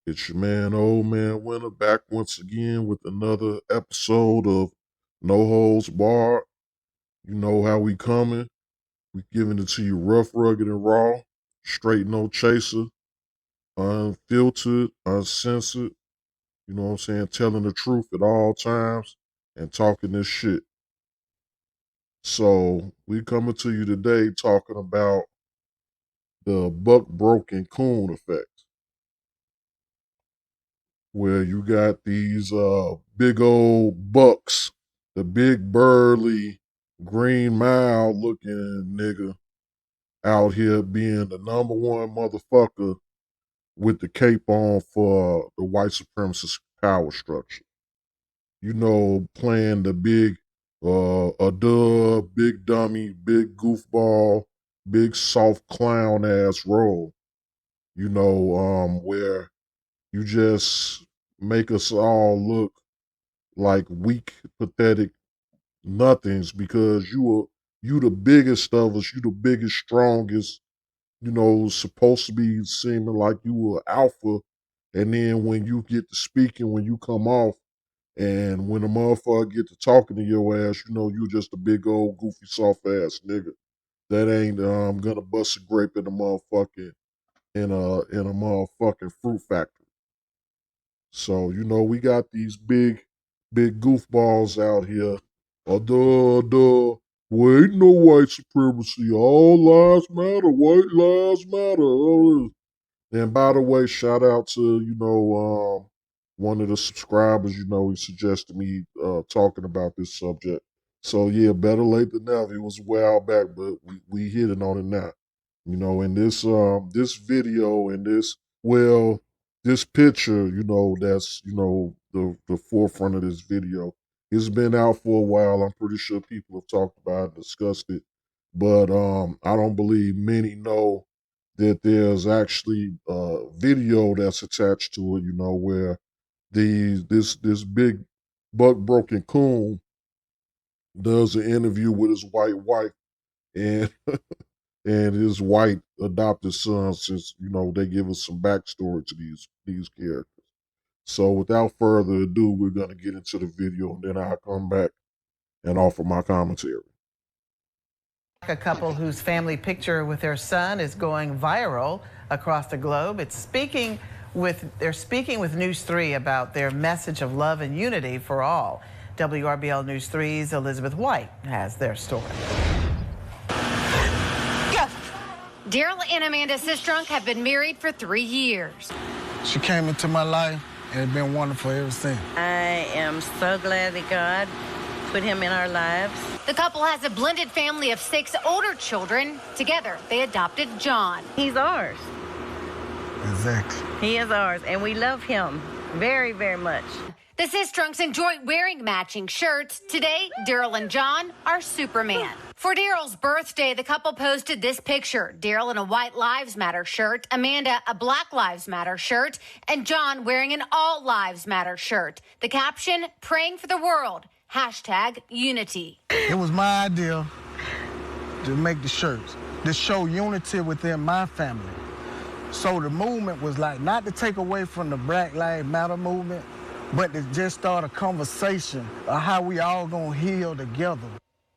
It's your man, Old Man Winter, back once again with another episode of No Holds Barred. You know how we coming. We giving it to you rough, rugged, and raw. Straight, no chaser. Unfiltered, uncensored. You know what I'm saying? Telling the truth at all times and talking this shit. So we coming to you today talking about the BuckBroken Coon Effect, where you got these big old bucks, the big burly green mile looking nigga out here being the number one motherfucker with the cape on for the white supremacist power structure. You know, playing the big a dub, big dummy, big goofball, big soft clown ass role. You know, where you just make us all look like weak, pathetic nothings because you the biggest of us, you the biggest, strongest, supposed to be seeming like you were alpha. And then when you get to speaking, when you come off, and when a motherfucker get to talking to your ass, you just a big old goofy soft ass nigga that ain't gonna bust a grape in a motherfucking in a motherfucking fruit factory. So, we got these big goofballs out here. Well, ain't no white supremacy. All lives matter. White lives matter. And by the way, shout out to, one of the subscribers, he suggested me talking about this subject. So yeah, better late than never. It was a while back, but we hitting on it now. In this video and this picture, that's the forefront of this video. It's been out for a while. I'm pretty sure people have talked about it, discussed it, but I don't believe many know that there's actually a video that's attached to it. Where this big buck broken coon does an interview with his white wife and and his white adopted son, since they give us some backstory to these characters. So without further ado, we're gonna get into the video and then I'll come back and offer my commentary. A couple whose family picture with their son is going viral across the globe. They're speaking with News 3 about their message of love and unity for all. WRBL News 3's Elizabeth White has their story. Daryl and Amanda Sistrunk have been married for 3 years. She came into my life and it's been wonderful ever since. I am so glad that God put him in our lives. The couple has a blended family of 6 older children. Together, they adopted John. He's ours. Exactly. He is ours, and we love him very, very much. The Sistrunks enjoy wearing matching shirts. Today, Daryl and John are Superman. For Daryl's birthday, the couple posted this picture. Daryl in a White Lives Matter shirt, Amanda a Black Lives Matter shirt, and John wearing an All Lives Matter shirt. The caption, praying for the world, #unity. It was my idea to make the shirts, to show unity within my family. So the movement was like, not to take away from the Black Lives Matter movement, but to just start a conversation of how we all gonna heal together.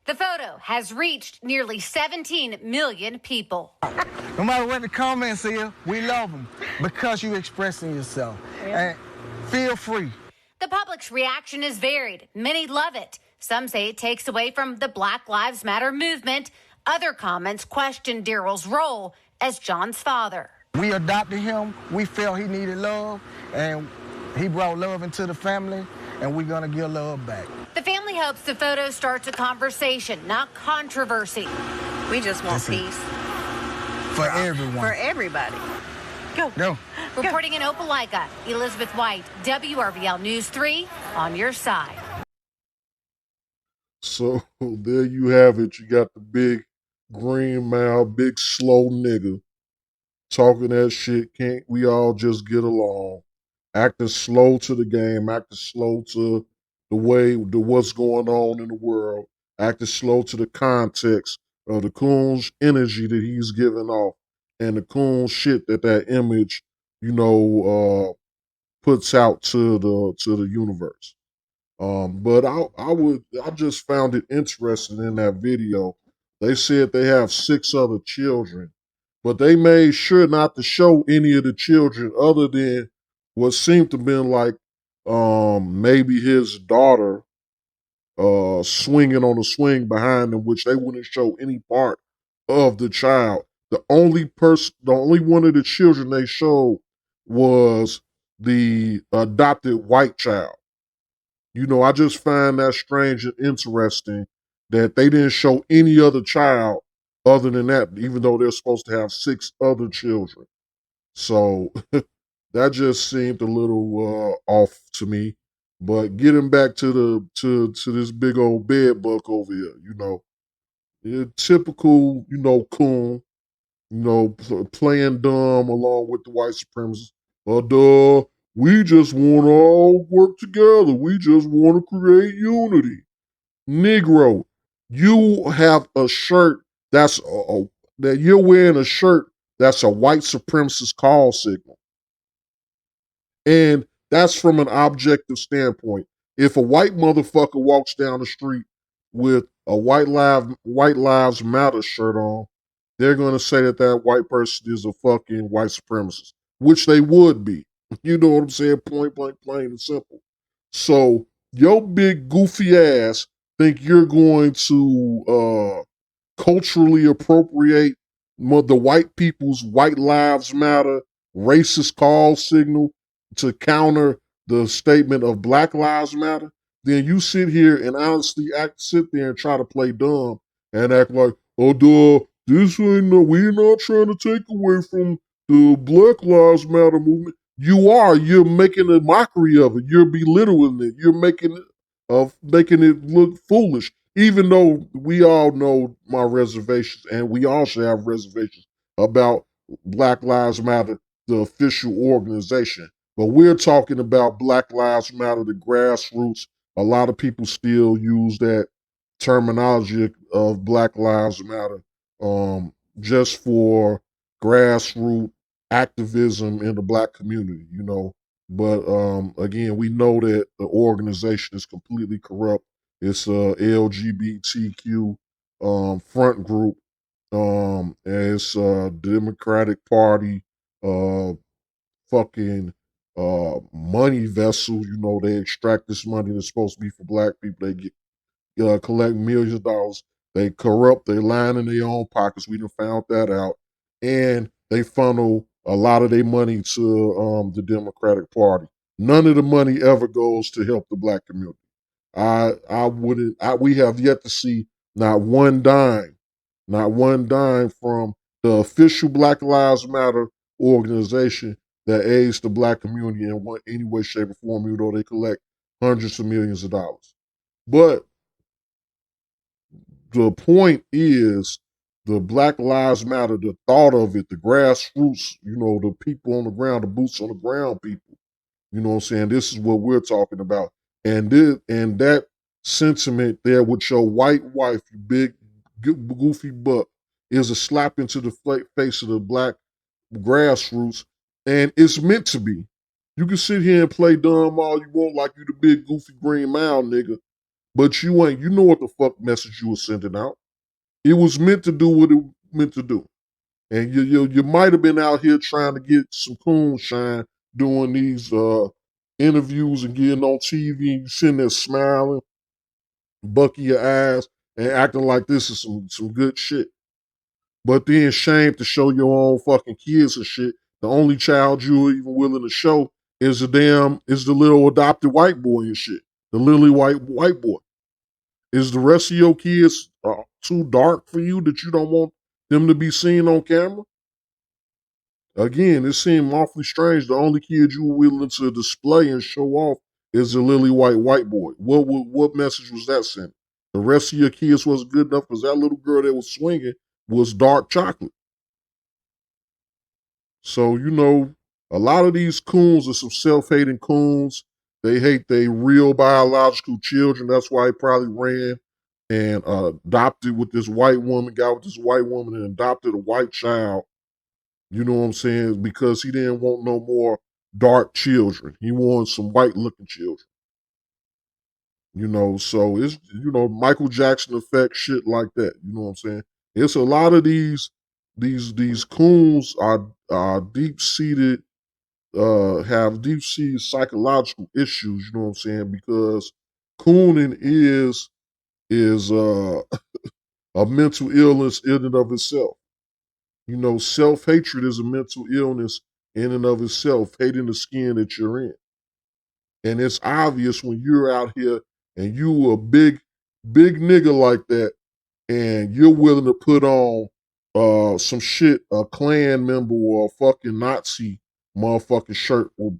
The photo has reached nearly 17 million people. No matter what the comments is, we love them because you expressing yourself. Yeah. And feel free. The public's reaction is varied. Many love it. Some say it takes away from the Black Lives Matter movement. Other comments question Daryl's role as John's father. We adopted him. We felt he needed love, and he brought love into the family, and we're gonna give love back. The family hopes the photo starts a conversation, not controversy. We just want peace. For everyone. For everybody. Go. Reporting in Opelika, Elizabeth White, WRBL News 3, on your side. So there you have it. You got the big green mouth, big slow nigga talking that shit. Can't we all just get along? Acting slow to the game, acting slow to the what's going on in the world, acting slow to the context of the coon's energy that he's giving off and the coon shit that image, puts out to the universe. But I just found it interesting in that video. They said they have 6 other children, but they made sure not to show any of the children other than what seemed to have been like maybe his daughter swinging on a swing behind him, which they wouldn't show any part of the child. The only one of the children they showed was the adopted white child. You know, I just find that strange and interesting that they didn't show any other child other than that, even though they're supposed to have 6 other children. So that just seemed a little off to me. But getting back to to this big old bed bug over here, you know, typical, you know, coon, you know, playing dumb along with the white supremacists. Duh, we just want to all work together. We just want to create unity. Negro, you have a shirt that you're wearing a shirt that's a white supremacist call signal. And that's from an objective standpoint. If a white motherfucker walks down the street with a white lives matter shirt on, they're going to say that that white person is a fucking white supremacist, which they would be. You know what I'm saying? Point blank, plain and simple. So your big goofy ass think you're going to culturally appropriate the white people's white lives matter racist call signal to counter the statement of Black Lives Matter, then you sit here and honestly sit there and try to play dumb and act like, oh, duh, this ain't no, we're not trying to take away from the Black Lives Matter movement. You are. You're making a mockery of it. You're belittling it. You're making it look foolish. Even though we all know my reservations, and we all should have reservations about Black Lives Matter, the official organization. But we're talking about Black Lives Matter, the grassroots. A lot of people still use that terminology of Black Lives Matter just for grassroots activism in the Black community, you know. But again, we know that the organization is completely corrupt. It's a LGBTQ front group. And it's Democratic Party uh, fucking money vessel. You know, they extract this money that's supposed to be for black people. They get collect millions of dollars. They corrupt. They line in their own pockets. We done found that out, and they funnel a lot of their money to the Democratic Party. None of the money ever goes to help the black community. I wouldn't. We have yet to see not one dime, not one dime from the official Black Lives Matter organization that aids the black community in any way, shape, or form, even though they collect hundreds of millions of dollars. But the point is the Black Lives Matter, the thought of it, the grassroots, you know, the people on the ground, the boots on the ground people. You know what I'm saying? This is what we're talking about. And that sentiment there with your white wife, you big goofy butt, is a slap into the face of the black grassroots. And it's meant to be. You can sit here and play dumb all you want like you the big goofy green mile nigga, but you ain't. You know what the fuck message you was sending out. It was meant to do what it meant to do. And you might have been out here trying to get some coon shine doing these interviews and getting on TV and you sitting there smiling, bucking your ass, and acting like this is some good shit. But then shame to show your own fucking kids and shit. The only child you were even willing to show is the little adopted white boy and shit. The lily white boy. Is the rest of your kids too dark for you that you don't want them to be seen on camera? Again, it seemed awfully strange. The only kid you were willing to display and show off is the lily white boy. What message was that sending? The rest of your kids wasn't good enough because that little girl that was swinging was dark chocolate. So, you know, a lot of these coons are some self-hating coons. They hate their real biological children. That's why he probably ran and adopted with this white woman, got with this white woman and adopted a white child. You know what I'm saying? Because he didn't want no more dark children. He wanted some white looking children. So it's Michael Jackson effect shit like that. You know what I'm saying? It's a lot of these coons are deep seated, have deep seated psychological issues. You know what I'm saying? Because cooning is a mental illness in and of itself. Self hatred is a mental illness in and of itself. Hating the skin that you're in. And it's obvious when you're out here and you a big nigga like that, and you're willing to put on some shit a Klan member or a fucking Nazi motherfucking shirt would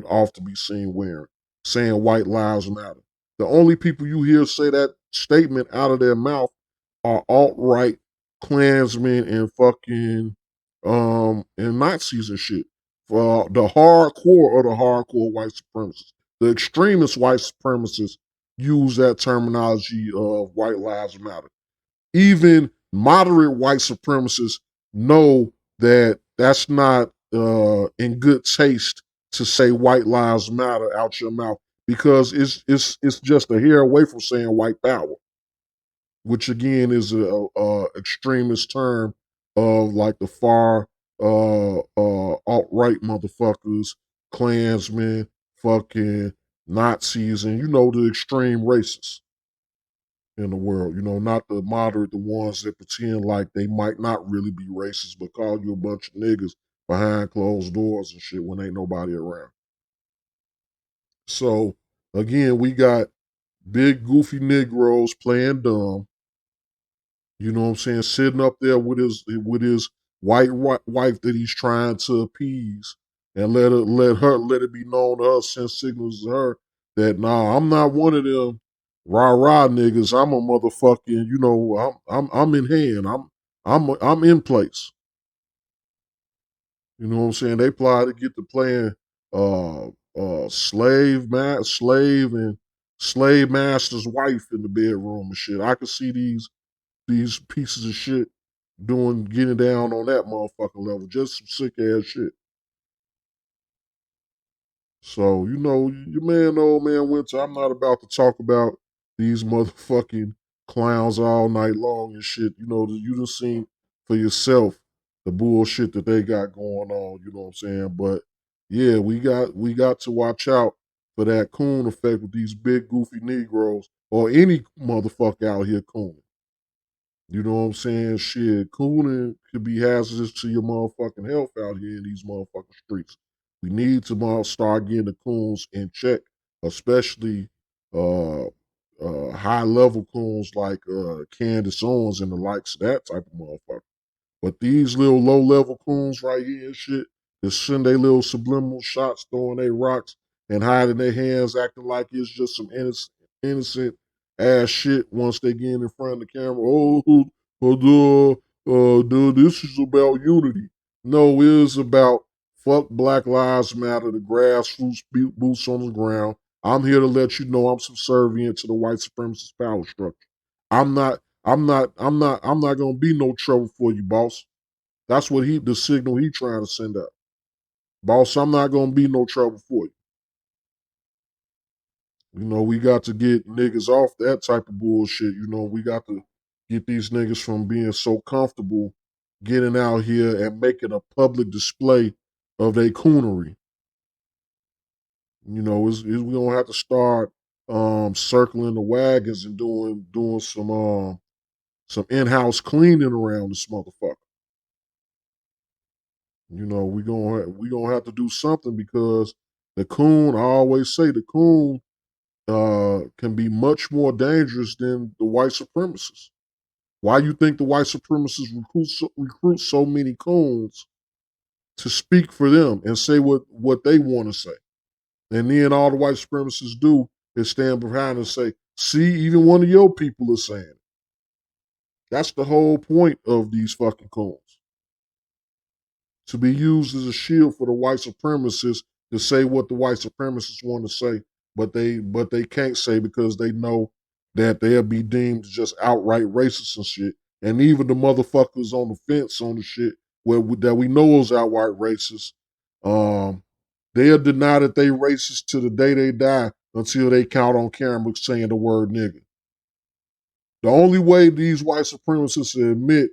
often be seen wearing, saying white lives matter. The only people you hear say that statement out of their mouth are alt-right Klansmen and fucking and Nazis and shit. For the hardcore of the hardcore white supremacists. The extremist white supremacists use that terminology of white lives matter. Even moderate white supremacists know that that's not in good taste to say white lives matter out your mouth, because it's just a hair away from saying white power, which again is a extremist term of like the far alt-right motherfuckers, Klansmen, fucking Nazis, and the extreme racists in the world. Not the moderate, the ones that pretend like they might not really be racist, but call you a bunch of niggas behind closed doors and shit when ain't nobody around. So again, we got big goofy Negroes playing dumb. You know what I'm saying? Sitting up there with his white wife that he's trying to appease, and let it be known to her, send signals to her that nah, I'm not one of them rah niggas. I'm a motherfucking, I'm in hand. I'm in place. You know what I'm saying? They apply to get to playing slave and slave master's wife in the bedroom and shit. I could see these pieces of shit getting down on that motherfucking level. Just some sick ass shit. So, your man, old man Winter, I'm not about to talk about these motherfucking clowns all night long and shit. You done seen for yourself the bullshit that they got going on, you know what I'm saying? But yeah, we got to watch out for that coon effect with these big goofy Negroes or any motherfucker out here cooning. You know what I'm saying? Shit, cooning could be hazardous to your motherfucking health out here in these motherfucking streets. We need to start getting the coons in check, especially high level coons like Candace Owens and the likes of that type of motherfucker. But these little low level coons right here and shit that send their little subliminal shots, throwing their rocks and hiding their hands, acting like it's just some innocent ass shit once they get in front of the camera. Dude, this is about unity. No, it is about fuck Black Lives Matter, the grassroots boots on the ground. I'm here to let you know I'm subservient to the white supremacist power structure. I'm not gonna be no trouble for you, boss. That's what the signal he trying to send out. Boss, I'm not gonna be no trouble for you. We got to get niggas off that type of bullshit. We got to get these niggas from being so comfortable getting out here and making a public display of their coonery. We gonna have to start circling the wagons and doing some in-house cleaning around this motherfucker. We gonna have to do something, because the coon, I always say, the coon can be much more dangerous than the white supremacists. Why you think the white supremacists recruit so many coons to speak for them and say what they want to say? And then all the white supremacists do is stand behind and say, see, even one of your people is saying it. That's the whole point of these fucking coons. To be used as a shield for the white supremacists to say what the white supremacists want to say, but they can't say, because they know that they'll be deemed just outright racist and shit. And even the motherfuckers on the fence on the shit that we know is outright racist, they'll deny that they racist to the day they die until they count on camera saying the word nigga. The only way these white supremacists admit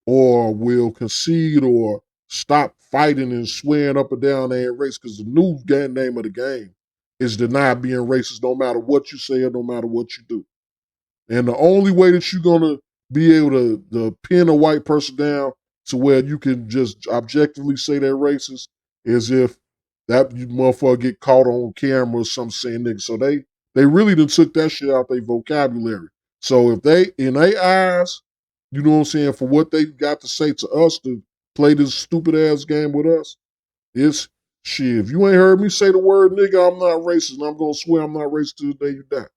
or will concede or stop fighting and swearing up and down they ain't racist, because the new name of the game is deny being racist no matter what you say or no matter what you do. And the only way that you're going to be able to pin a white person down to where you can just objectively say they're racist is if that motherfucker get caught on camera or something saying nigga. So they really done took that shit out their vocabulary. So if they, in their eyes, you know what I'm saying, for what they got to say to us to play this stupid ass game with us, it's shit. If you ain't heard me say the word nigga, I'm not racist, and I'm gonna swear I'm not racist till the day you die.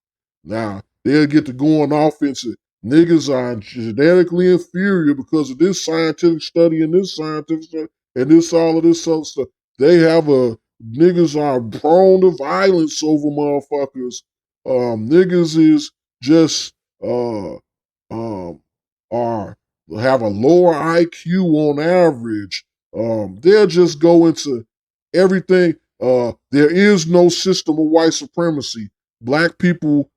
Now, they'll get to go on offense. Niggas are genetically inferior because of this scientific study and this scientific study and this all of this other stuff. They have niggas are prone to violence over motherfuckers. Niggas is just are have a lower IQ on average. They'll just go into everything. There is no system of white supremacy. Black people,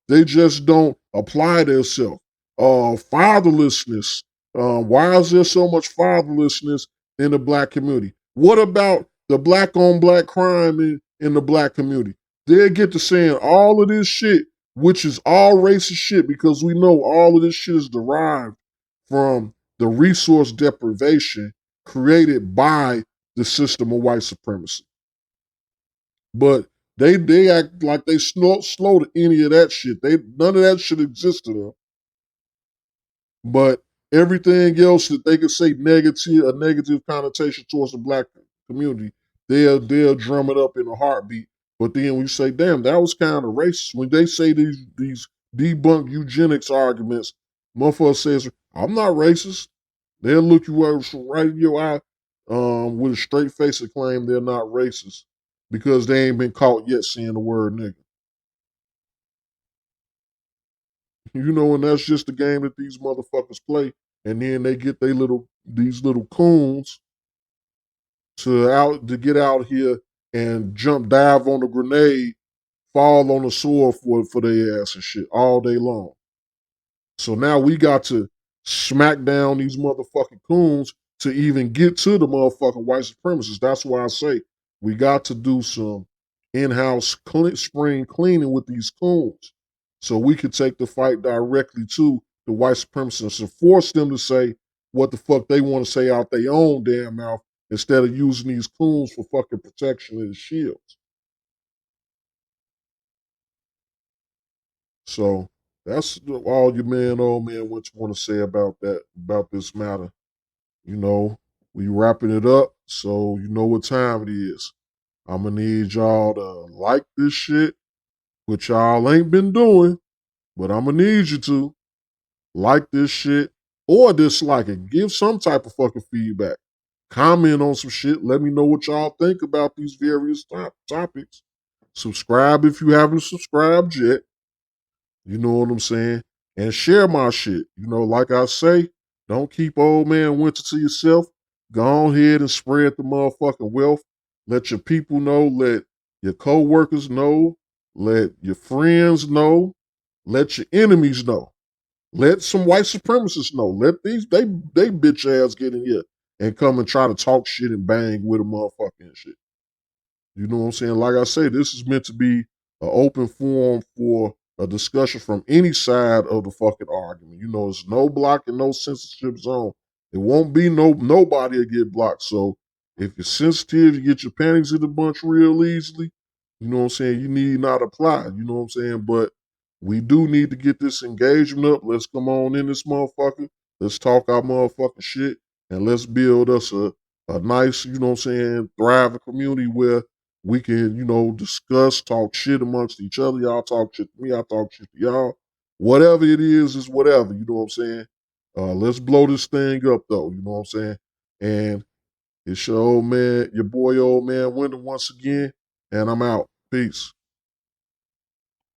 they just don't apply themselves. Fatherlessness. Why is there so much fatherlessness in the black community? What about the black on black crime in the black community? They'll get to saying all of this shit, which is all racist shit, because we know all of this shit is derived from the resource deprivation created by the system of white supremacy. But they act like they slow to any of that shit. None of that shit exists to them. But everything else that they could say a negative connotation towards the black community, they'll drum it up in a heartbeat. But then we say, damn, that was kind of racist. When they say these debunk eugenics arguments, motherfucker says, I'm not racist. They'll look you right in your eye with a straight face and claim they're not racist because they ain't been caught yet saying the word nigga. You know, and that's just the game that these motherfuckers play. And then they get these little coons to get out here and dive on a grenade, fall on the sword for their ass and shit all day long. So now we got to smack down these motherfucking coons to even get to the motherfucking white supremacists. That's why I say we got to do some in-house spring cleaning with these coons so we could take the fight directly to the white supremacists and force them to say what the fuck they want to say out their own damn mouth instead of using these coons for fucking protection and shields. So that's all your old man, what you want to say about this matter. You know, we wrapping it up, so you know what time it is. I'm gonna need y'all to like this shit, which y'all ain't been doing, but I'm gonna need you to like this shit or dislike it. Give some type of fucking feedback. Comment on some shit. Let me know what y'all think about these various topics. Subscribe if you haven't subscribed yet. You know what I'm saying? And share my shit. You know, like I say, don't keep old man Winter to yourself. Go ahead and spread the motherfucking wealth. Let your people know. Let your co-workers know. Let your friends know. Let your enemies know. Let some white supremacists know. Let they bitch ass get in here and come and try to talk shit and bang with a motherfucking shit. You know what I'm saying? Like I say, this is meant to be an open forum for a discussion from any side of the fucking argument. You know, it's no blocking, no censorship zone. It won't be nobody will get blocked. So if you're sensitive, you get your panties in a bunch real easily. You know what I'm saying? You need not apply. You know what I'm saying? But we do need to get this engagement up. Let's come on in this motherfucker. Let's talk our motherfucking shit. And let's build us a nice, you know what I'm saying, thriving community where we can, you know, discuss, talk shit amongst each other. Y'all talk shit to me, I talk shit to y'all. Whatever it is whatever, you know what I'm saying? Let's blow this thing up though, you know what I'm saying? And it's your old man, your boy old man Wyndham once again, and I'm out. Peace.